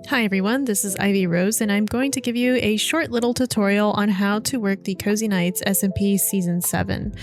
Hi everyone, this is Ivy Rose and I'm going to give you a short little tutorial on how to work the Cozy Nightz SMP Season 7.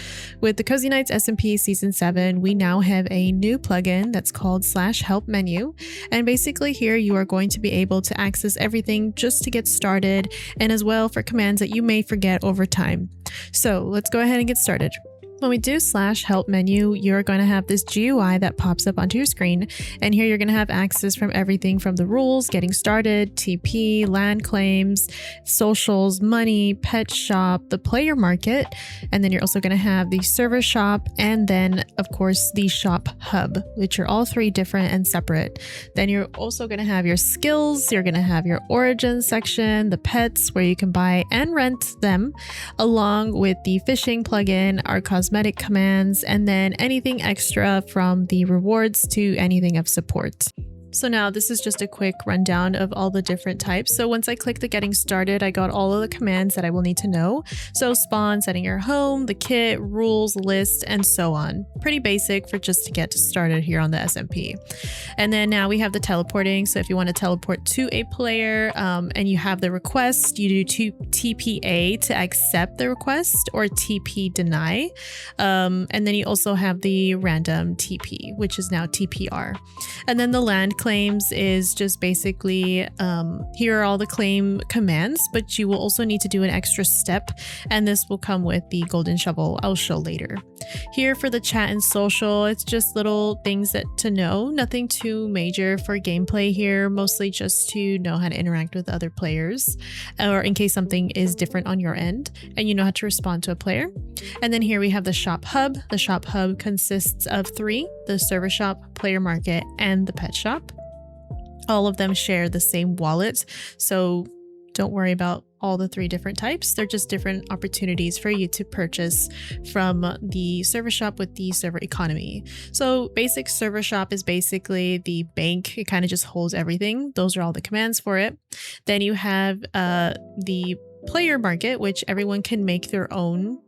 With the Cozy Nightz SMP Season 7, we now have a new plugin that's called /help menu, and basically here you are going to be able to access everything just to get started and as well for commands that you may forget over time. So let's go ahead and get started. When we do /help menu, you're going to have this GUI that pops up onto your screen, and here you're going to have access from everything from the rules, getting started, TP, land claims, socials, money, pet shop, the player market, and then you're also going to have the server shop, and then of course the shop hub, which are all three different and separate. Then you're also going to have your skills, you're going to have your origin section, the pets where you can buy and rent them, along with the fishing plugin, our cosmetic commands, and then anything extra from the rewards to anything of support. So now this is just a quick rundown of all the different types. So once I click the getting started, I got all of the commands that I will need to know. So spawn, setting your home, the kit, rules, list, and so on. Pretty basic for just to get started here on the SMP. And then now we have the teleporting. So if you want to teleport to a player and you have the request, you do TPA to accept the request or TP deny. And then you also have the random TP, which is now TPR. And then the land claims is just basically here are all the claim commands, but you will also need to do an extra step, and this will come with the golden shovel I'll show later. Here for the chat and social, it's just little things that to know, nothing too major for gameplay here, mostly just to know how to interact with other players, or in case something is different on your end and you know how to respond to a player. And then here we have the shop hub. The shop hub consists of three: the server shop, player market, and the pet shop. All of them share the same wallet, so don't worry about all the three different types. They're just different opportunities for you to purchase from the server shop with the server economy. So basic server shop is basically the bank. It kind of just holds everything. Those are all the commands for it. Then you have the player market, which everyone can make their own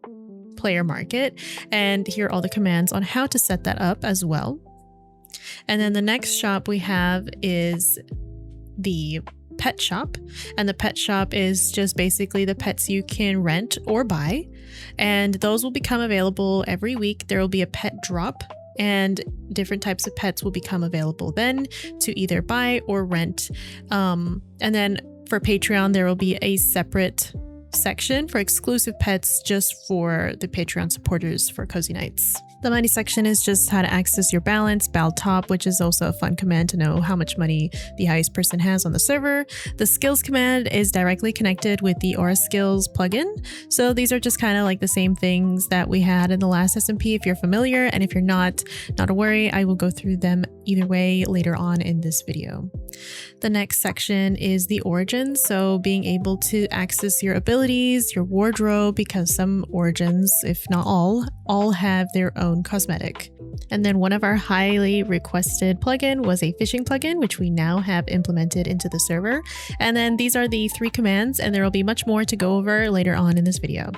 player market, and here are all the commands on how to set that up as well. And then the next shop we have is the pet shop, and the pet shop is just basically the pets you can rent or buy, and those will become available every week. There will be a pet drop, and different types of pets will become available then to either buy or rent. And then for Patreon, there will be a separate section for exclusive pets just for the Patreon supporters for Cozy Nightz. The money section is just how to access your balance, bal top, which is also a fun command to know how much money the highest person has on the server. The skills command is directly connected with the Aura skills plugin. So these are just kind of like the same things that we had in the last SMP if you're familiar, and if you're not to worry, I will go through them either way later on in this video. The next section is the origins, so being able to access your abilities, your wardrobe, because some origins, if not all have their own cosmetic. And then one of our highly requested plugin was a fishing plugin, which we now have implemented into the server. And then these are the three commands, and there will be much more to go over later on in this video.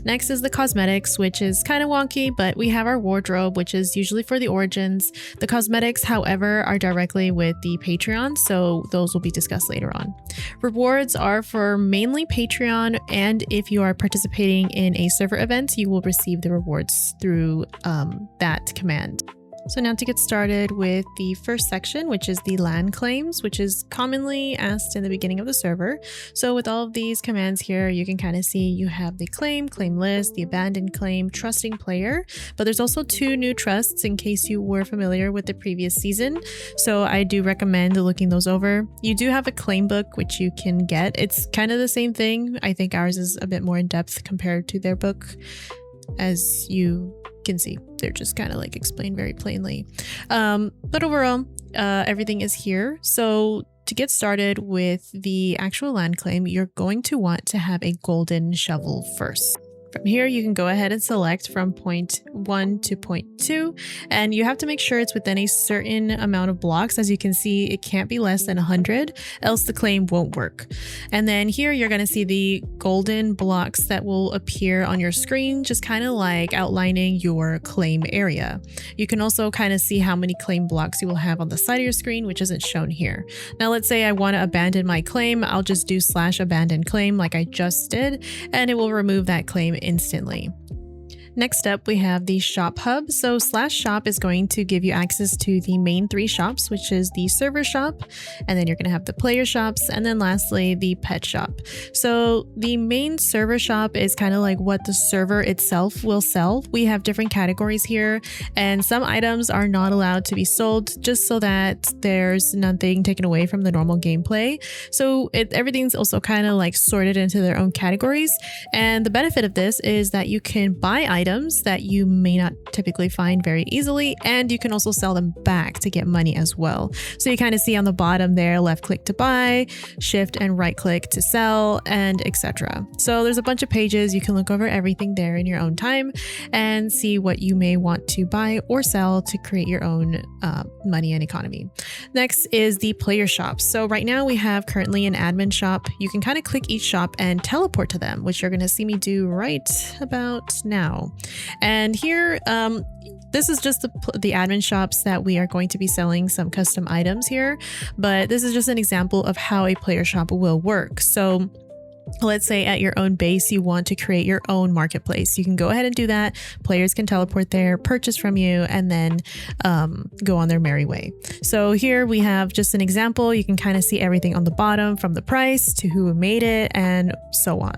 Next is the cosmetics, which is kind of wonky, but we have our wardrobe, which is usually for the origins. The cosmetics, however, are directly with the Patreon, so those will be discussed later on. Rewards are for mainly Patreon, and if you are participating in a server event, you will receive the rewards through that command. So now to get started with the first section, which is the land claims, which is commonly asked in the beginning of the server. So with all of these commands here, you can kind of see you have the claim list, the abandoned claim, trusting player, but there's also two new trusts in case you were familiar with the previous season. So I do recommend looking those over. You do have a claim book, which you can get. It's kind of the same thing. I think ours is a bit more in depth compared to their book. As you can see, they're just kind of like explained very plainly. But overall, everything is here. So to get started with the actual land claim, you're going to want to have a golden shovel first. From here, you can go ahead and select from point 1 to point 2, and you have to make sure it's within a certain amount of blocks. As you can see, it can't be less than 100, else the claim won't work. And then here, you're going to see the golden blocks that will appear on your screen, just kind of like outlining your claim area. You can also kind of see how many claim blocks you will have on the side of your screen, which isn't shown here. Now, let's say I want to abandon my claim. I'll just do /abandon claim like I just did, and it will remove that claim instantly. Next up, we have the shop hub. So /shop is going to give you access to the main 3 shops, which is the server shop, and then you're going to have the player shops, and then lastly, the pet shop. So the main server shop is kind of like what the server itself will sell. We have different categories here, and some items are not allowed to be sold just so that there's nothing taken away from the normal gameplay. So everything's also kind of like sorted into their own categories. And the benefit of this is that you can buy items that you may not typically find very easily, and you can also sell them back to get money as well. So you kind of see on the bottom there, left click to buy, shift and right click to sell, and etc. So there's a bunch of pages. You can look over everything there in your own time and see what you may want to buy or sell to create your own money and economy. Next is the player shops. So right now we have currently an admin shop. You can kind of click each shop and teleport to them, which you're going to see me do right about now. And here, this is just the admin shops that we are going to be selling some custom items here, but this is just an example of how a player shop will work. So let's say at your own base, you want to create your own marketplace. You can go ahead and do that. Players can teleport there, purchase from you, and then go on their merry way. So here we have just an example. You can kind of see everything on the bottom, from the price to who made it and so on.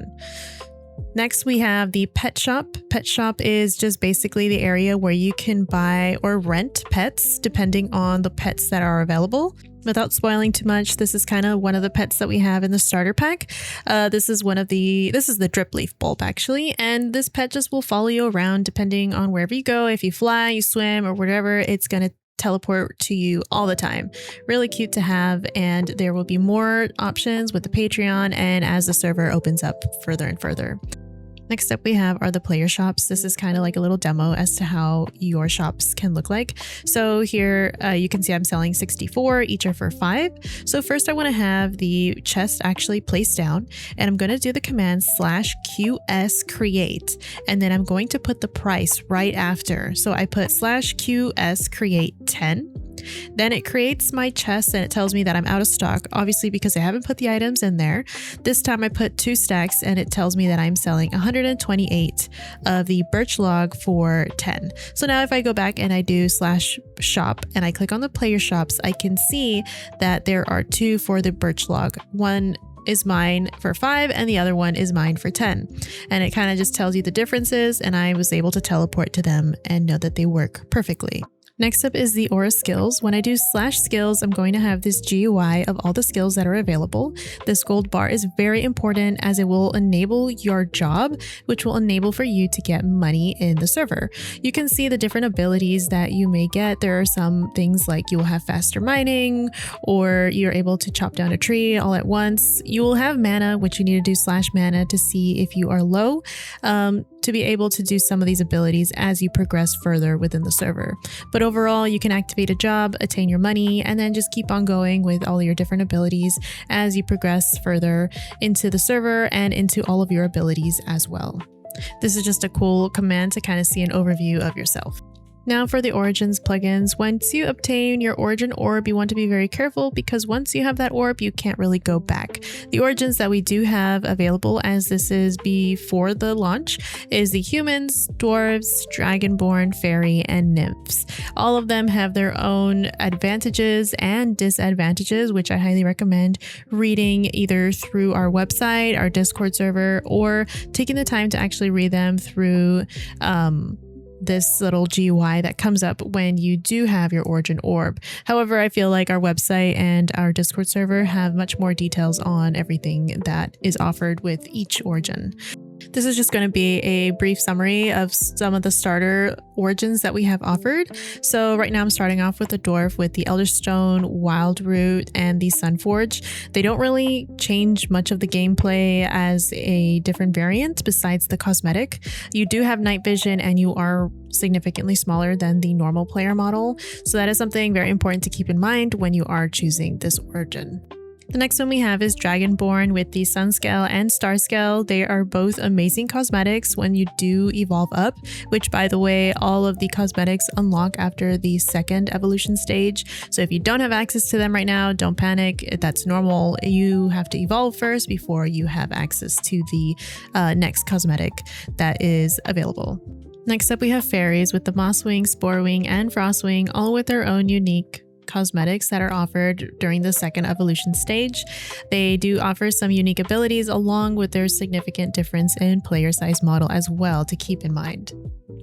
Next, we have the pet shop. Pet shop is just basically the area where you can buy or rent pets depending on the pets that are available. Without spoiling too much, this is kind of one of the pets that we have in the starter pack. This is the drip leaf bulb actually, and this pet just will follow you around depending on wherever you go. If you fly, you swim, or whatever, it's gonna teleport to you all the time. Really cute to have, and there will be more options with the Patreon and as the server opens up further and further. Next up we have are the player shops. This is kind of like a little demo as to how your shops can look like. So here you can see I'm selling 64, each are for 5. So first I want to have the chest actually placed down, and I'm going to do the command /QS create, and then I'm going to put the price right after. So I put /QS create 10. Then it creates my chest and it tells me that I'm out of stock, obviously because I haven't put the items in there. This time I put 2 stacks and it tells me that I'm selling 128 of the birch log for 10. So now if I go back and I do /shop and I click on the player shops, I can see that there are 2 for the birch log. One is mine for 5 and the other one is mine for 10. And it kind of just tells you the differences, and I was able to teleport to them and know that they work perfectly. Next up is the aura skills. When I do /skills, I'm going to have this GUI of all the skills that are available. This gold bar is very important as it will enable your job, which will enable for you to get money in the server. You can see the different abilities that you may get. There are some things like you will have faster mining, or you're able to chop down a tree all at once. You will have mana, which you need to do /mana to see if you are low, to be able to do some of these abilities as you progress further within the server. But overall, you can activate a job, attain your money, and then just keep on going with all your different abilities as you progress further into the server and into all of your abilities as well. This is just a cool command to kind of see an overview of yourself. Now for the Origins plugins, once you obtain your Origin orb, you want to be very careful because once you have that orb, you can't really go back. The Origins that we do have available, as this is before the launch, is the humans, dwarves, dragonborn, fairy, and nymphs. All of them have their own advantages and disadvantages, which I highly recommend reading either through our website, our Discord server, or taking the time to actually read them through this little GUI that comes up when you do have your Origin orb. However, I feel like our website and our Discord server have much more details on everything that is offered with each Origin. This is just going to be a brief summary of some of the starter origins that we have offered. So right now I'm starting off with the dwarf with the Elderstone, Wild Root, and the Sunforge. They don't really change much of the gameplay as a different variant besides the cosmetic. You do have night vision and you are significantly smaller than the normal player model. So that is something very important to keep in mind when you are choosing this origin. The next one we have is Dragonborn with the Sun Scale and Star Scale. They are both amazing cosmetics when you do evolve up, which by the way, all of the cosmetics unlock after the second evolution stage. So if you don't have access to them right now, don't panic. That's normal. You have to evolve first before you have access to the next cosmetic that is available. Next up, we have fairies with the Mosswing, Sporewing, and Frostwing, all with their own unique cosmetics that are offered during the second evolution stage. They do offer some unique abilities along with their significant difference in player size model as well to keep in mind.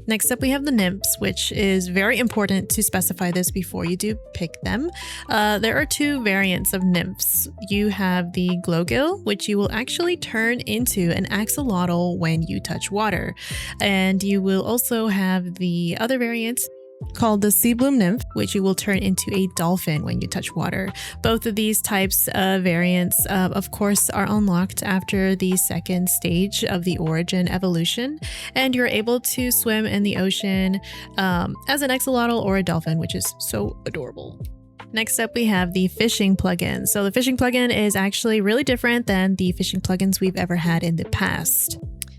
Next up, we have the nymphs, which is very important to specify this before you do pick them. There are two variants of nymphs. You have the Glowgill, which you will actually turn into an axolotl when you touch water. And you will also have the other variants called the Sea Bloom Nymph, which you will turn into a dolphin when you touch water. Both of these types of variants, of course, are unlocked after the second stage of the origin evolution, and you're able to swim in the ocean as an axolotl or a dolphin, which is so adorable. Next up, we have the fishing plugin. So the fishing plugin is actually really different than the fishing plugins we've ever had in the past.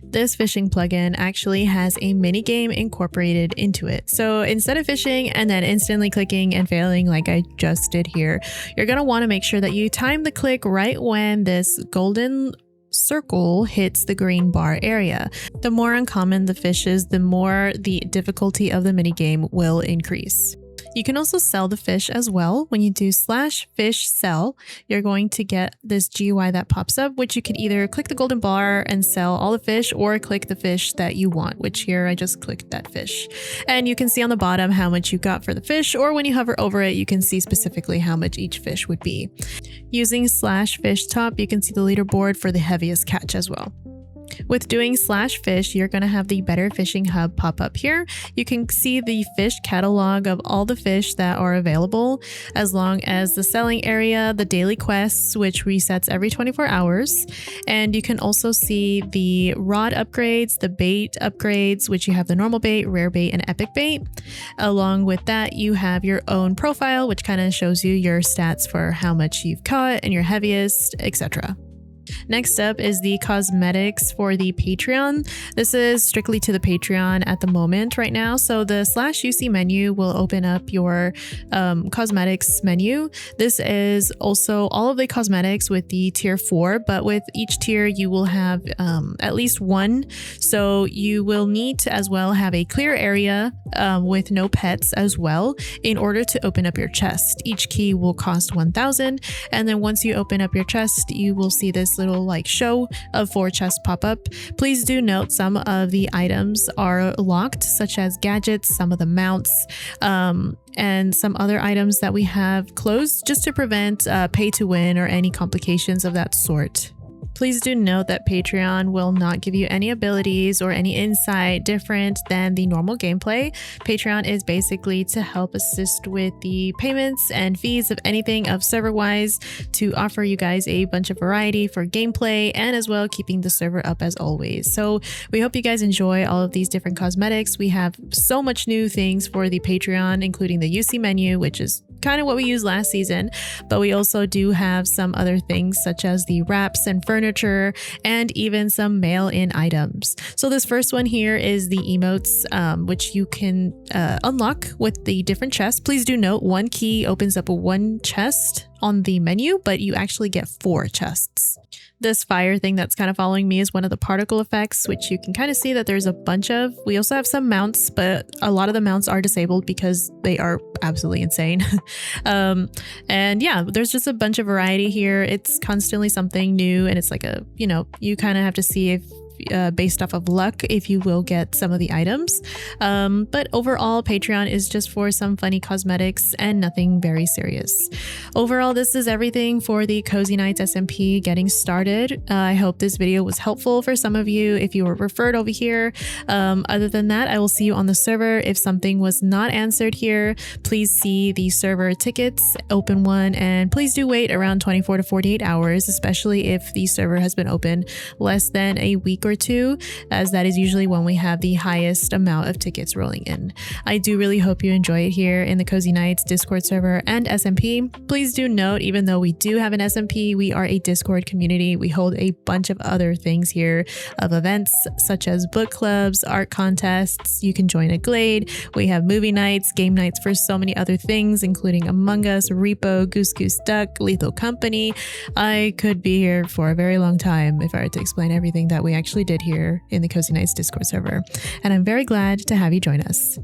This fishing plugin actually has a mini game incorporated into it. So instead of fishing and then instantly clicking and failing like I just did here, you're going to want to make sure that you time the click right when this golden circle hits the green bar area. The more uncommon the fish is, the more the difficulty of the mini game will increase. You can also sell the fish as well. When you do /fish sell, you're going to get this GUI that pops up, which you can either click the golden bar and sell all the fish or click the fish that you want, which here I just clicked that fish. And you can see on the bottom how much you got for the fish, or when you hover over it, you can see specifically how much each fish would be. Using /fish top, you can see the leaderboard for the heaviest catch as well. With doing /fish, you're going to have the Better Fishing Hub pop up here. You can see the fish catalog of all the fish that are available, as long as the selling area, the daily quests, which resets every 24 hours. And you can also see the rod upgrades, the bait upgrades, which you have the normal bait, rare bait, and epic bait. Along with that, you have your own profile, which kind of shows you your stats for how much you've caught and your heaviest, etc. Next up is the cosmetics for the Patreon. This is strictly to the Patreon at the moment right now. So the /UC menu will open up your cosmetics menu. This is also all of the cosmetics with the tier 4, but with each tier you will have at least one. So you will need to as well have a clear area with no pets as well in order to open up your chest. Each key will cost 1,000, and then once you open up your chest, you will see this little like show of 4 chests pop up. Please do note some of the items are locked, such as gadgets, some of the mounts, and some other items that we have closed just to prevent pay to win or any complications of that sort. Please do note that Patreon will not give you any abilities or any insight different than the normal gameplay. Patreon is basically to help assist with the payments and fees of anything of server-wise, to offer you guys a bunch of variety for gameplay and as well keeping the server up as always. So we hope you guys enjoy all of these different cosmetics. We have so much new things for the Patreon, including the UC menu, which is kind of what we used last season, but we also do have some other things such as the wraps and furniture and even some mail-in items. So this first one here is the emotes, which you can unlock with the different chests. Please do note one key opens up one chest on the menu, but you actually get 4 chests. This fire thing that's kind of following me is one of the particle effects, which you can kind of see that there's a bunch of. We also have some mounts, but a lot of the mounts are disabled because they are absolutely insane. And yeah, there's just a bunch of variety here. It's constantly something new, and it's like a, you know, you kind of have to see if based off of luck if you will get some of the items. But overall, Patreon is just for some funny cosmetics and nothing very serious. Overall, this is everything for the Cozy Nightz SMP getting started. I hope this video was helpful for some of you if you were referred over here. Other than that, I will see you on the server. If something was not answered here, please see the server tickets, open one, and please do wait around 24 to 48 hours, especially if the server has been open less than a week or two, as that is usually when we have the highest amount of tickets rolling in. I do really hope you enjoy it here in the Cozy Nightz Discord server and SMP. Please do note, even though we do have an SMP, we are a Discord community. We hold a bunch of other things here of events such as book clubs, art contests. You can join a glade. We have movie nights, game nights for so many other things, including Among Us, Repo, Goose Goose Duck, Lethal Company. I could be here for a very long time if I were to explain everything that we actually did here in the Cozy Nightz Discord server. And I'm very glad to have you join us.